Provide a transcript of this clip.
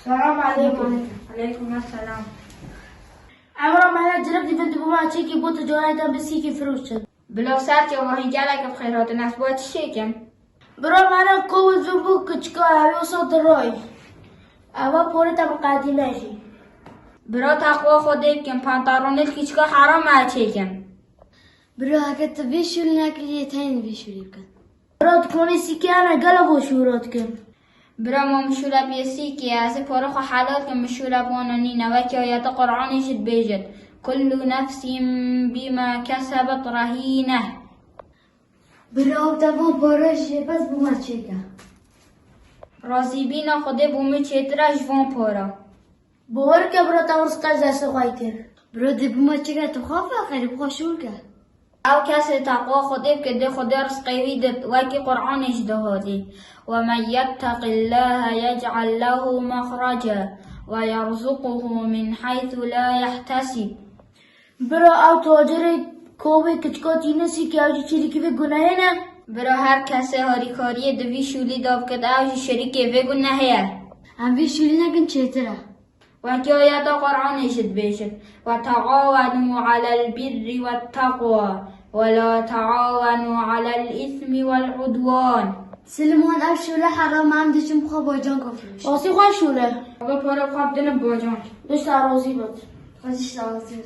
سلام علیکم. علیکم السلام. امرا من جرب دیدم تو ما چه کی بود جوانیتم بسی کی فروش شد. بلا سر که واهی گله که بخیرات نفس باید چی کم؟ برا من کوز بو کچکا اوی صوت روی. اوا پوری تام قدیمه شی. برا تقوا خودت کم پانتارونل کیچکا حرام چه کم؟ برا اگه تو بیشوری نکردی تاین بیشوری کن. برا تکونی سیکیانه گله شورات کن. برا ما مشوره بیسی که از پاره خو حلال که مشوره بانانی نوکی آیات قرآنی شد بیجد كل نفس بما كسبت رهينة. برا تو پارش بس بوم چیکا. راضی بینا خوده بومی چترش وان پارا. باور که برا تورس قز دست خواهی کرد. برا دی بوم چیکا تو خواب آخری بخوشول که. او کسی تقوا خوده که ده خود رزقی ده وکی قرآنش دهادی و من یتق الله یجعل له مخرجا و یرزقه من حیث لا یحتسب. برا او تاجر کوبه کچکا تینه سی که اوجی چیزی که به گناهه نه. برا هر کسی هاریکاری دوی شولی داب کد اوجی شریکه به گناهه. هم بیشوری نکن چطوره. وکی آیات قرآنش بیشد و تعاونوا على البر والتقوى ولا تعاونوا على الإثم والعدوان. سلمان افشوله حرام هم دشم خواب باجان کفروش. واسی خواه شوله. اگه پاره خواب دنه باجان. دوست عراضی بود. خوشش لازم.